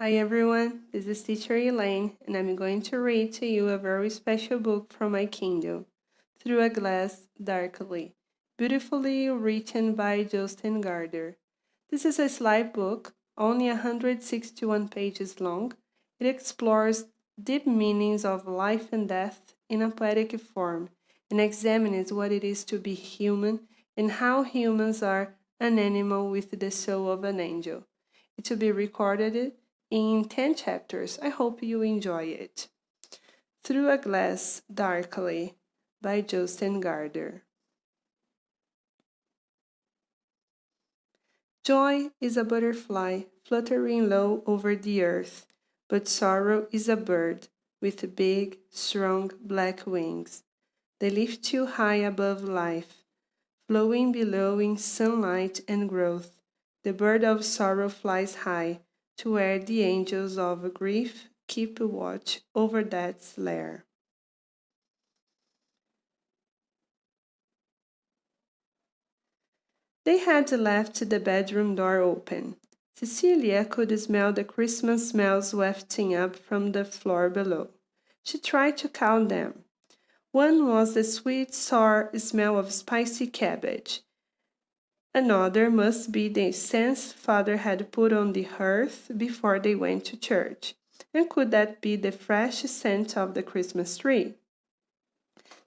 Hi everyone, this is Teacher Elaine, and I'm going to read to you a very special book from my Kindle, Through a Glass Darkly, beautifully written by Jostein Gaarder. This is a slight book, only 161 pages long. It explores deep meanings of life and death in a poetic form and examines what it is to be human and how humans are an animal with the soul of an angel. It will be recorded in 10 chapters. I hope you enjoy it. Through a Glass Darkly by Jostein Gaarder. Joy is a butterfly fluttering low over the earth, but sorrow is a bird with big, strong black wings. They lift too high above life, flowing below in sunlight and growth. The bird of sorrow flies high to where the angels of grief keep watch over death's lair. They had left the bedroom door open. Cecilia could smell the Christmas smells wafting up from the floor below. She tried to count them. One was the sweet, sour smell of spicy cabbage. Another must be the scents father had put on the hearth before they went to church. And could that be the fresh scent of the Christmas tree?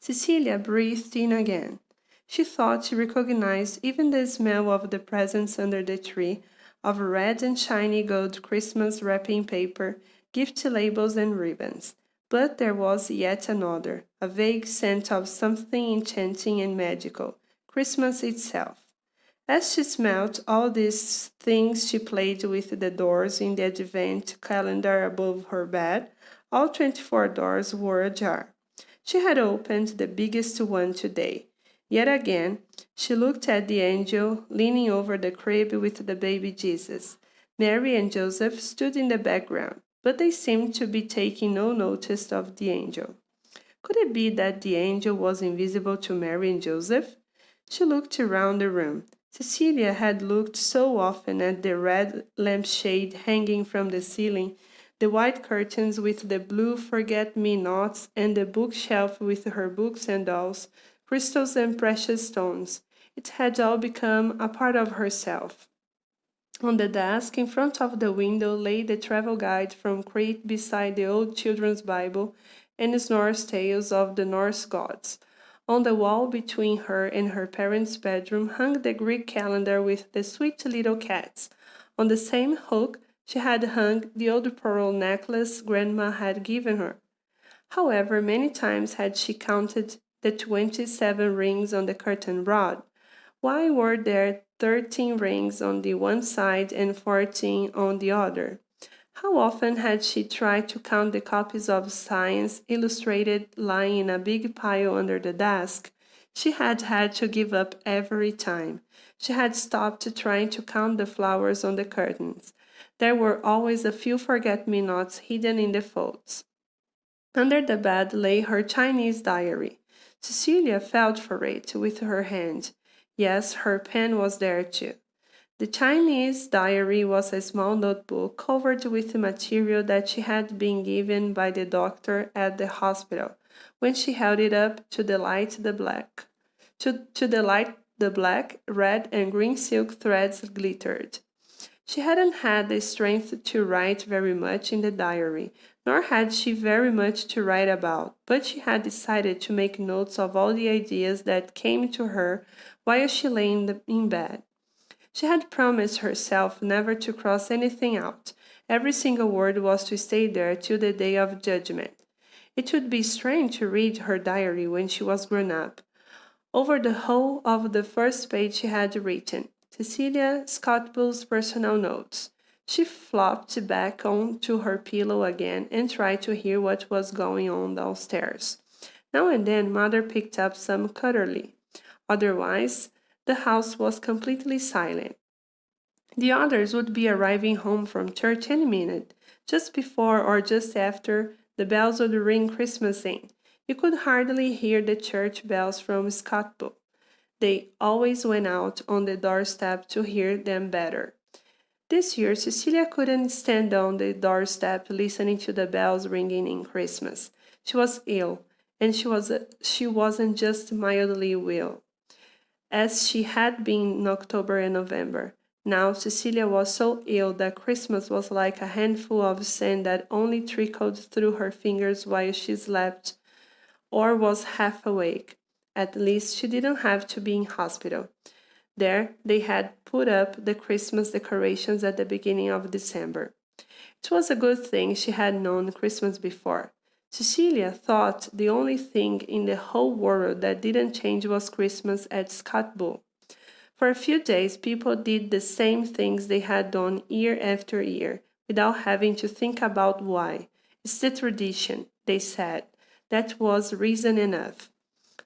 Cecilia breathed in again. She thought she recognized even the smell of the presents under the tree, of red and shiny gold Christmas wrapping paper, gift labels and ribbons. But there was yet another, a vague scent of something enchanting and magical, Christmas itself. As she smelt all these things, she played with the doors in the advent calendar above her bed. All 24 doors were ajar. She had opened the biggest one today. Yet again, she looked at the angel leaning over the crib with the baby Jesus. Mary and Joseph stood in the background, but they seemed to be taking no notice of the angel. Could it be that the angel was invisible to Mary and Joseph? She looked around the room. Cecilia had looked so often at the red lampshade hanging from the ceiling, the white curtains with the blue forget-me-nots, and the bookshelf with her books and dolls, crystals and precious stones. It had all become a part of herself. On the desk in front of the window lay the travel guide from Crete beside the old children's Bible and Snorri's Tales of the Norse Gods. On the wall between her and her parents' bedroom hung the Greek calendar with the sweet little cats. On the same hook she had hung the old pearl necklace Grandma had given her. However many times had she counted the 27 rings on the curtain rod? Why were there 13 rings on the one side and 14 on the other? How often had she tried to count the copies of Science Illustrated lying in a big pile under the desk? She had had to give up every time. She had stopped trying to count the flowers on the curtains. There were always a few forget-me-nots hidden in the folds. Under the bed lay her Chinese diary. Cecilia felt for it with her hand. Yes, her pen was there too. The Chinese diary was a small notebook covered with material that she had been given by the doctor at the hospital. When she held it up to the light, the black, red, and green silk threads glittered. She hadn't had the strength to write very much in the diary, nor had she very much to write about, but she had decided to make notes of all the ideas that came to her while she lay in bed. She had promised herself never to cross anything out. Every single word was to stay there till the day of judgment. It would be strange to read her diary when she was grown up. Over the whole of the first page she had written, Cecilia Scottbull's personal notes. She flopped back on to her pillow again and tried to hear what was going on downstairs. Now and then Mother picked up some cutlery. Otherwise, the house was completely silent. The others would be arriving home from church any minute. Just before or just after, the bells would ring Christmas in. You could hardly hear the church bells from Scottbull. They always went out on the doorstep to hear them better. This year, Cecilia couldn't stand on the doorstep listening to the bells ringing in Christmas. She was ill, and she wasn't just mildly ill, as she had been in October and November. Now Cecilia was so ill that Christmas was like a handful of sand that only trickled through her fingers while she slept or was half awake. At least she didn't have to be in hospital. There they had put up the Christmas decorations at the beginning of December. It was a good thing she had known Christmas before. Cecilia thought the only thing in the whole world that didn't change was Christmas at Scotbull. For a few days, people did the same things they had done year after year, without having to think about why. It's the tradition, they said. That was reason enough.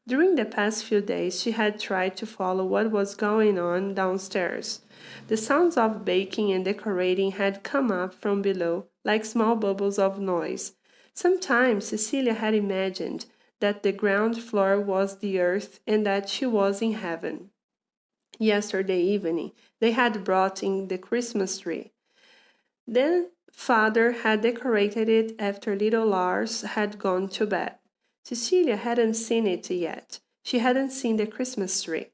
During the past few days, she had tried to follow what was going on downstairs. The sounds of baking and decorating had come up from below, like small bubbles of noise. Sometimes Cecilia had imagined that the ground floor was the earth and that she was in heaven. Yesterday evening, they had brought in the Christmas tree. Then father had decorated it after little Lars had gone to bed. Cecilia hadn't seen it yet. She hadn't seen the Christmas tree.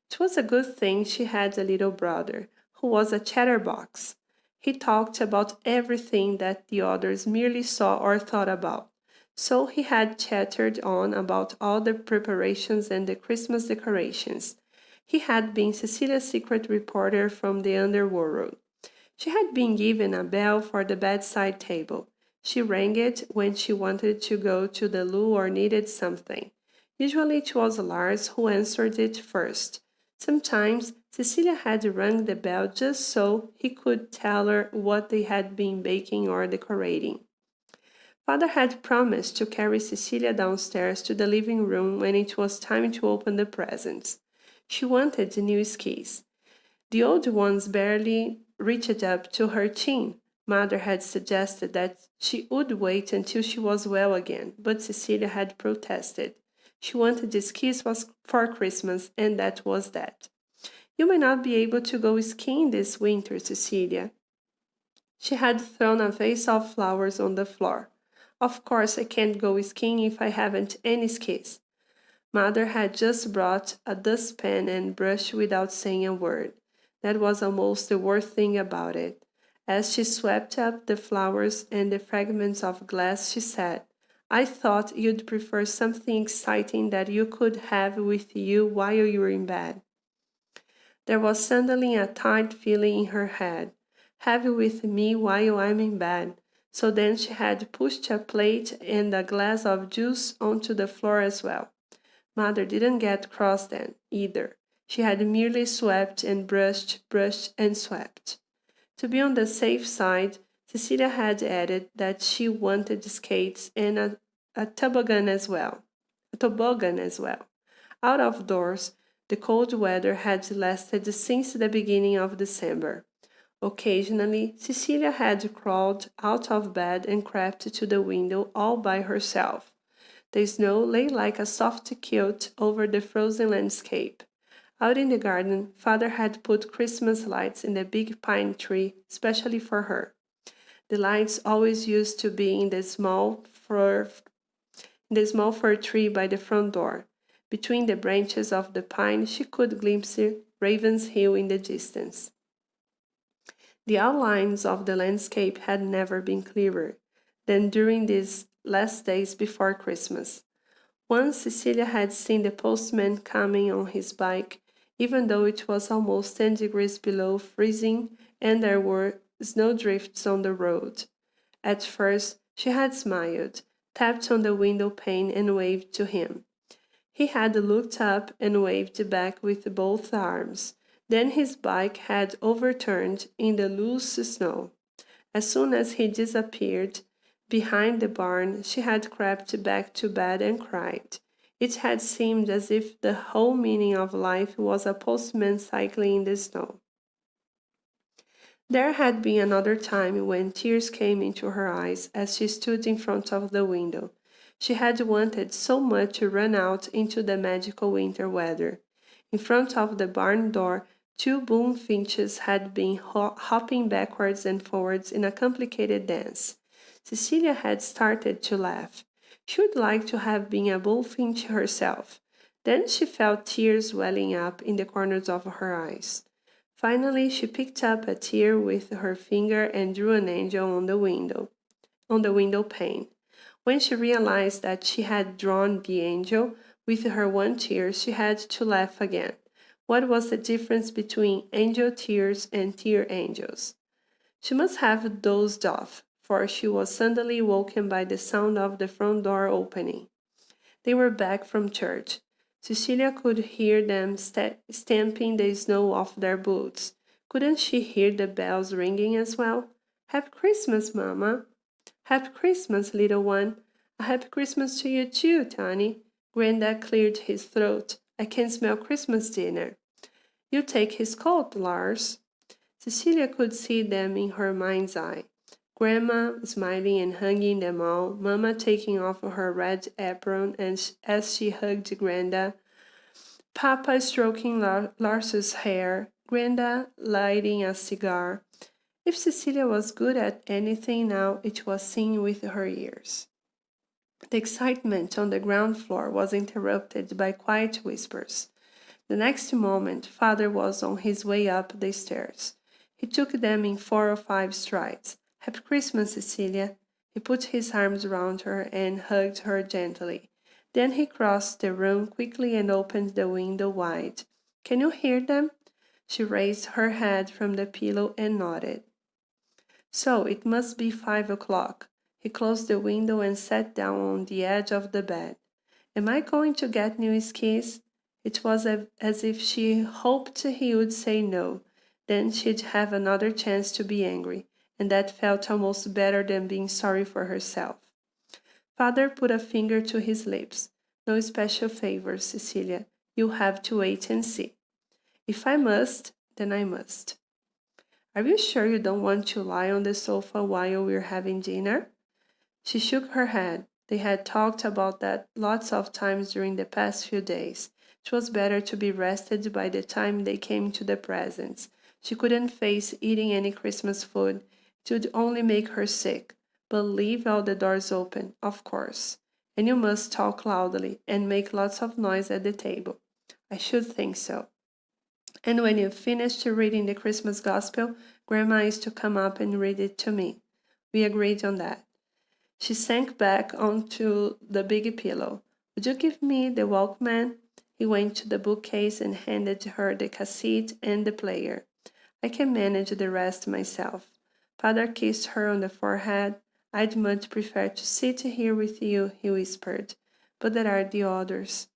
It was a good thing she had a little brother, who was a chatterbox. He talked about everything that the others merely saw or thought about. So he had chattered on about all the preparations and the Christmas decorations. He had been Cecilia's secret reporter from the underworld. She had been given a bell for the bedside table. She rang it when she wanted to go to the loo or needed something. Usually it was Lars who answered it first. Sometimes Cecilia had rung the bell just so he could tell her what they had been baking or decorating. Father had promised to carry Cecilia downstairs to the living room when it was time to open the presents. She wanted new skis. The old ones barely reached up to her chin. Mother had suggested that she would wait until she was well again, but Cecilia had protested. She wanted the skis for Christmas, and that was that. You may not be able to go skiing this winter, Cecilia. She had thrown a vase of flowers on the floor. Of course I can't go skiing if I haven't any skis. Mother had just brought a dustpan and brush without saying a word. That was almost the worst thing about it. As she swept up the flowers and the fragments of glass, she said, I thought you'd prefer something exciting that you could have with you while you were in bed. There was suddenly a tight feeling in her head. Have you with me while I'm in bed. So then she had pushed a plate and a glass of juice onto the floor as well. Mother didn't get cross then, either. She had merely swept and brushed and swept. To be on the safe side, Cecilia had added that she wanted skates and a toboggan as well. Out of doors, the cold weather had lasted since the beginning of December. Occasionally, Cecilia had crawled out of bed and crept to the window all by herself. The snow lay like a soft quilt over the frozen landscape. Out in the garden, Father had put Christmas lights in the big pine tree, especially for her. The lights always used to be in the small fir tree by the front door. Between the branches of the pine, she could glimpse Raven's Hill in the distance. The outlines of the landscape had never been clearer than during these last days before Christmas. Once Cecilia had seen the postman coming on his bike, even though it was almost 10 degrees below freezing and there were snowdrifts on the road. At first, she had smiled, tapped on the window pane and waved to him. He had looked up and waved back with both arms. Then his bike had overturned in the loose snow. As soon as he disappeared behind the barn, she had crept back to bed and cried. It had seemed as if the whole meaning of life was a postman cycling in the snow. There had been another time when tears came into her eyes as she stood in front of the window. She had wanted so much to run out into the magical winter weather. In front of the barn door, Two bullfinches had been hopping backwards and forwards in a complicated dance. Cecilia had started to laugh. She would like to have been a bullfinch herself. Then she felt tears welling up in the corners of her eyes. Finally, she picked up a tear with her finger and drew an angel on the window pane. When she realized that she had drawn the angel with her one tear, she had to laugh again. What was the difference between angel tears and tear angels? She must have dozed off, for she was suddenly woken by the sound of the front door opening. They were back from church. Cecilia could hear them stamping the snow off their boots. Couldn't she hear the bells ringing as well? Happy Christmas, Mama! Happy Christmas, little one! A happy Christmas to you too, Tony. Grandad cleared his throat. I can smell Christmas dinner. You take his coat, Lars. Cecilia could see them in her mind's eye. Grandma smiling and hugging them all, Mama taking off her red apron as she hugged Grandad, Papa stroking Lars's hair, Grandad lighting a cigar. If Cecilia was good at anything now, it was singing with her ears. The excitement on the ground floor was interrupted by quiet whispers. The next moment, Father was on his way up the stairs. He took them in 4 or 5 strides. Happy Christmas, Cecilia. He put his arms around her and hugged her gently. Then he crossed the room quickly and opened the window wide. Can you hear them? She raised her head from the pillow and nodded. So it must be 5 o'clock. He closed the window and sat down on the edge of the bed. Am I going to get new skis? It was as if she hoped he would say no. Then she'd have another chance to be angry, and that felt almost better than being sorry for herself. Father put a finger to his lips. No special favors, Cecilia. You'll have to wait and see. If I must, then I must. Are you sure you don't want to lie on the sofa while we're having dinner? She shook her head. They had talked about that lots of times during the past few days. It was better to be rested by the time they came to the presents. She couldn't face eating any Christmas food. It would only make her sick. But leave all the doors open, of course. And you must talk loudly and make lots of noise at the table. I should think so. And when you've finished reading the Christmas Gospel, Grandma is to come up and read it to me. We agreed on that. She sank back onto the big pillow. Would you give me the Walkman? He went to the bookcase and handed her the cassette and the player. I can manage the rest myself. Father kissed her on the forehead. I'd much prefer to sit here with you, he whispered. But there are the others.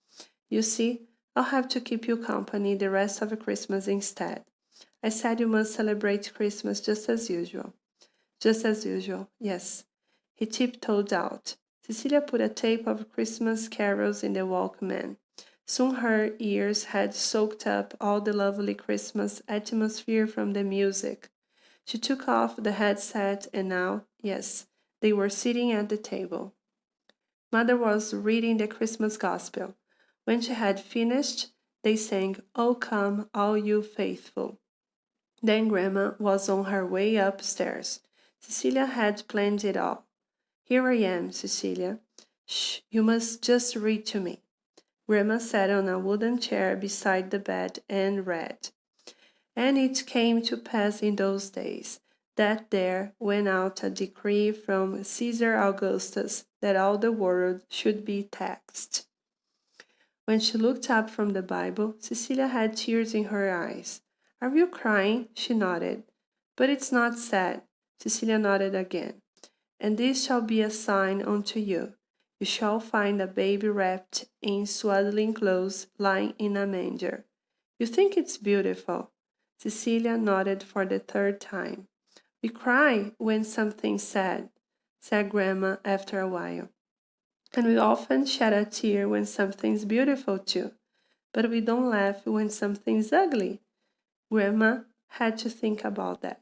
You see, I'll have to keep you company the rest of Christmas instead. I said you must celebrate Christmas just as usual. Just as usual, yes. He tiptoed out. Cecilia put a tape of Christmas carols in the Walkman. Soon her ears had soaked up all the lovely Christmas atmosphere from the music. She took off the headset and now, yes, they were sitting at the table. Mother was reading the Christmas Gospel. When she had finished, they sang, "O come, all you faithful." Then Grandma was on her way upstairs. Cecilia had planned it all. Here I am, Cecilia. Shh, you must just read to me. Grandma sat on a wooden chair beside the bed and read. And it came to pass in those days that there went out a decree from Caesar Augustus that all the world should be taxed. When she looked up from the Bible, Cecilia had tears in her eyes. Are you crying? She nodded. But it's not sad. Cecilia nodded again. And this shall be a sign unto you. You shall find a baby wrapped in swaddling clothes, lying in a manger. You think it's beautiful? Cecilia nodded for the 3rd time. We cry when something's sad, said Grandma after a while. And we often shed a tear when something's beautiful too. But we don't laugh when something's ugly. Grandma had to think about that.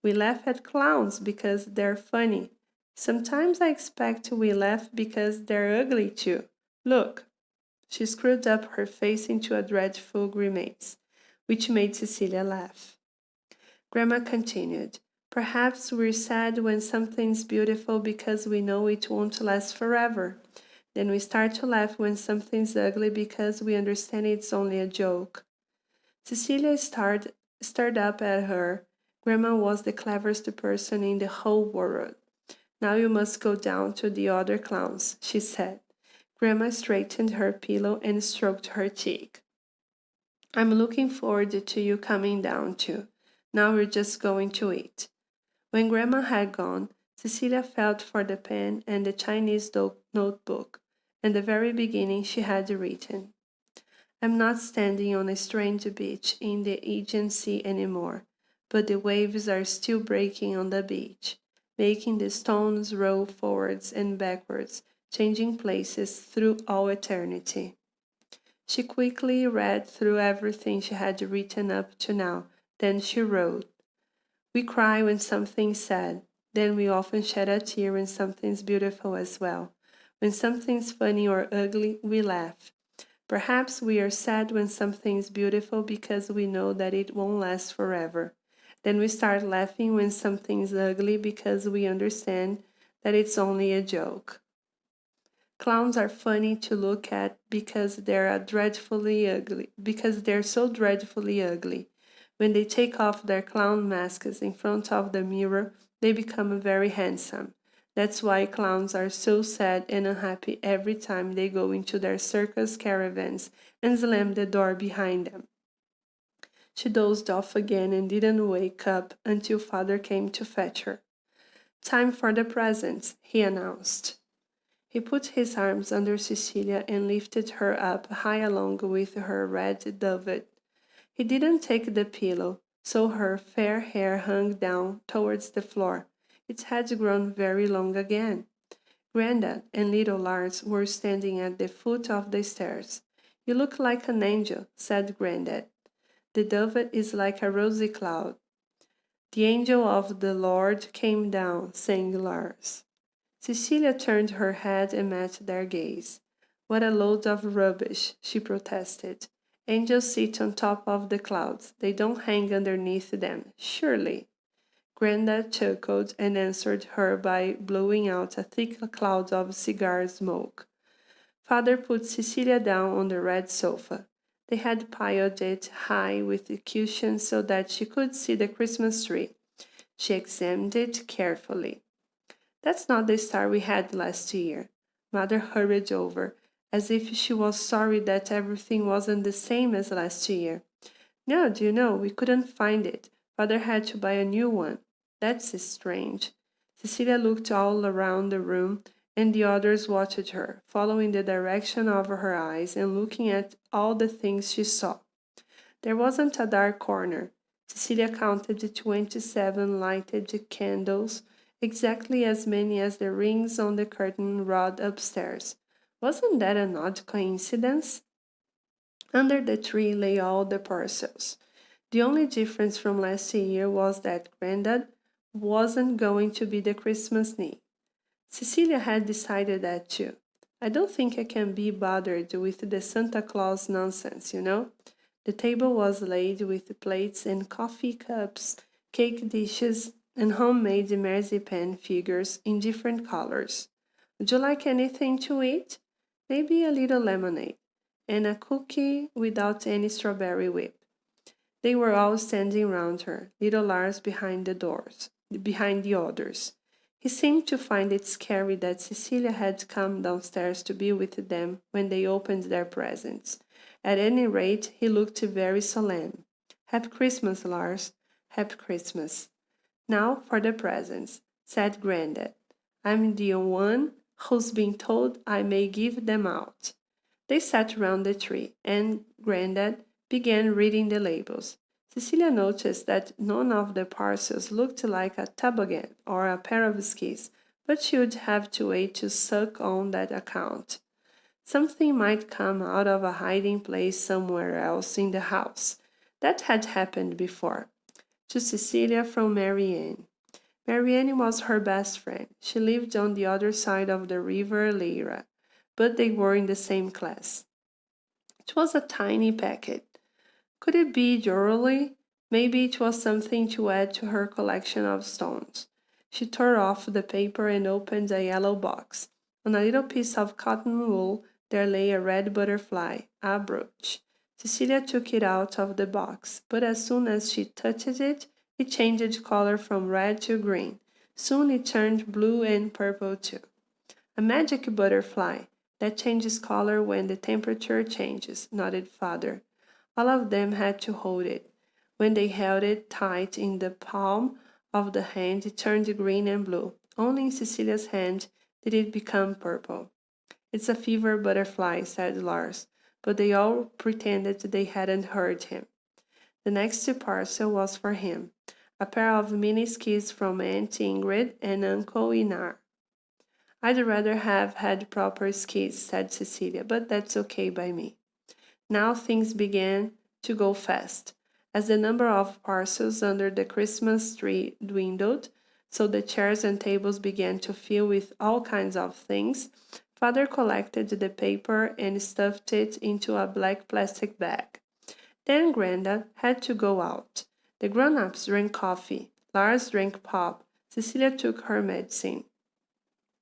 We laugh at clowns because they're funny. Sometimes I expect we laugh because they're ugly too. Look. She screwed up her face into a dreadful grimace. which made Cecilia laugh. Grandma continued, "Perhaps we're sad when something's beautiful because we know it won't last forever. Then we start to laugh when something's ugly because we understand it's only a joke." Cecilia stared up at her. Grandma was the cleverest person in the whole world. "Now you must go down to the other clowns," she said. Grandma straightened her pillow and stroked her cheek. "I'm looking forward to you coming down too. Now we're just going to eat." When Grandma had gone, Cecilia felt for the pen and the Chinese notebook. In the very beginning she had written, "I'm not standing on a strange beach in the Aegean Sea anymore, but the waves are still breaking on the beach, making the stones roll forwards and backwards, changing places through all eternity." She quickly read through everything she had written up to now. Then she wrote, "We cry when something's sad. Then we often shed a tear when something's beautiful as well. When something's funny or ugly, we laugh. Perhaps we are sad when something's beautiful because we know that it won't last forever. Then we start laughing when something's ugly because we understand that it's only a joke. Clowns are funny to look at because they're so dreadfully ugly. When they take off their clown masks in front of the mirror, they become very handsome. That's why clowns are so sad and unhappy every time they go into their circus caravans and slam the door behind them." She dozed off again and didn't wake up until Father came to fetch her. "Time for the presents," he announced. He put his arms under Cecilia and lifted her up high along with her red dovet. He didn't take the pillow, so her fair hair hung down towards the floor. It had grown very long again. Grandad and little Lars were standing at the foot of the stairs. "You look like an angel," said Grandad. "The dovet is like a rosy cloud." "The angel of the Lord came down," sang Lars. Cecilia turned her head and met their gaze. "What a load of rubbish," she protested. "Angels sit on top of the clouds. They don't hang underneath them, surely." Grandad chuckled and answered her by blowing out a thick cloud of cigar smoke. Father put Cecilia down on the red sofa. They had piled it high with cushions so that she could see the Christmas tree. She examined it carefully. "That's not the star we had last year." Mother hurried over, as if she was sorry that everything wasn't the same as last year. "No, do you know, we couldn't find it. Father had to buy a new one." "That's strange." Cecilia looked all around the room, and the others watched her, following the direction of her eyes and looking at all the things she saw. There wasn't a dark corner. Cecilia counted 27 lighted candles, exactly as many as the rings on the curtain rod upstairs. Wasn't that an odd coincidence? Under the tree lay all the parcels. The only difference from last year was that Grandad wasn't going to be the Christmas knee. Cecilia had decided that too. "I don't think I can be bothered with the Santa Claus nonsense, you know." The table was laid with plates and coffee cups, cake dishes, and homemade marzipan figures in different colors. "Would you like anything to eat?" "Maybe a little lemonade, and a cookie without any strawberry whip." They were all standing round her, little Lars behind the others. He seemed to find it scary that Cecilia had come downstairs to be with them when they opened their presents. At any rate, he looked very solemn. "Happy Christmas, Lars." "Happy Christmas." "Now for the presents," said Grandad. "I'm the one who's been told I may give them out." They sat round the tree, and Grandad began reading the labels. Cecilia noticed that none of the parcels looked like a toboggan or a pair of skis, but she would have to wait to suck on that account. Something might come out of a hiding place somewhere else in the house. That had happened before. To Cecilia from Marianne. Marianne was her best friend. She lived on the other side of the river Lyra, but they were in the same class. It was a tiny packet, Could it be jewelry? Maybe it was something to add to her collection of stones. She tore off the paper and opened a yellow box. On a little piece of cotton wool there lay a red butterfly, a brooch. Cecilia took it out of the box, but as soon as she touched it, it changed color from red to green. Soon it turned blue and purple too. A magic butterfly that changes color when the temperature changes, nodded father. All of them had to hold it. When they held it tight in the palm of the hand, it turned green and blue. Only in Cecilia's hand did it become purple. It's a fever butterfly, said Lars, but they all pretended they hadn't heard him. The next parcel was for him, a pair of mini skis from Aunt Ingrid and Uncle Inar. I'd rather have had proper skis, said Cecilia, but that's okay by me. Now things began to go fast. As the number of parcels under the Christmas tree dwindled, so the chairs and tables began to fill with all kinds of things, Father collected the paper and stuffed it into a black plastic bag. Then Grandad had to go out. The grown-ups drank coffee. Lars drank pop. Cecilia took her medicine.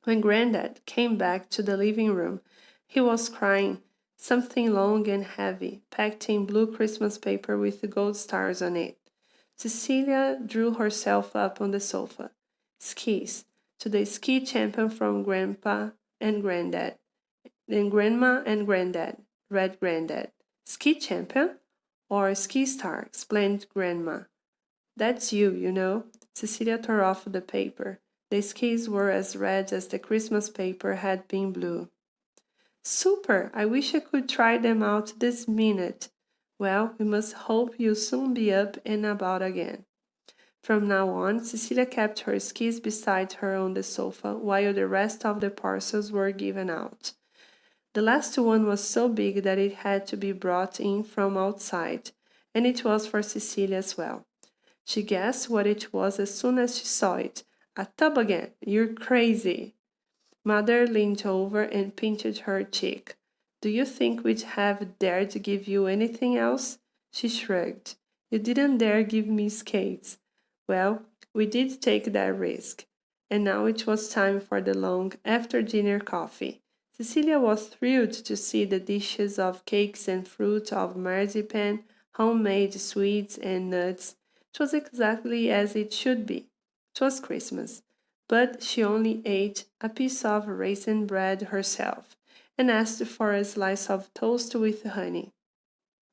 When Grandad came back to the living room, he was crying, something long and heavy, packed in blue Christmas paper with gold stars on it. Cecilia drew herself up on the sofa. Skis, to the ski champion from Grandpa and Grandad. Then Grandma and Grandad, read Grandad. Ski champion? Or ski star, explained Grandma. That's you, you know. Cecilia tore off the paper. The skis were as red as the Christmas paper had been blue. Super! I wish I could try them out this minute. Well, we must hope you'll soon be up and about again. From now on, Cecilia kept her skis beside her on the sofa while the rest of the parcels were given out. The last one was so big that it had to be brought in from outside, and it was for Cecilia as well. She guessed what it was as soon as she saw it. A toboggan! You're crazy! Mother leaned over and pinched her cheek. Do you think we'd have dared to give you anything else? She shrugged. You didn't dare give me skates. Well, we did take that risk. And now it was time for the long after-dinner coffee. Cecilia was thrilled to see the dishes of cakes and fruit, of marzipan, homemade sweets and nuts. It was exactly as it should be. It was Christmas, but she only ate a piece of raisin bread herself and asked for a slice of toast with honey.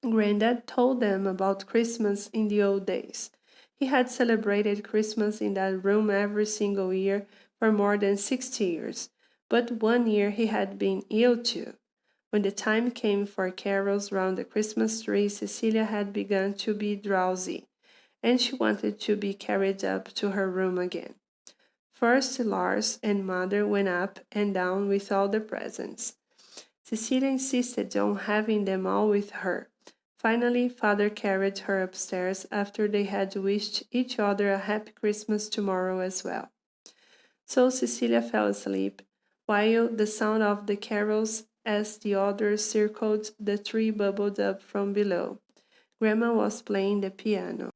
Grandad told them about Christmas in the old days. He had celebrated Christmas in that room every single year for more than 60 years, but one year he had been ill too. When the time came for carols round the Christmas tree, Cecilia had begun to be drowsy, and she wanted to be carried up to her room again. First, Lars and Mother went up and down with all the presents. Cecilia insisted on having them all with her. Finally, Father carried her upstairs after they had wished each other a happy Christmas tomorrow as well. So Cecilia fell asleep, while the sound of the carols as the others circled the tree bubbled up from below. Grandma was playing the piano.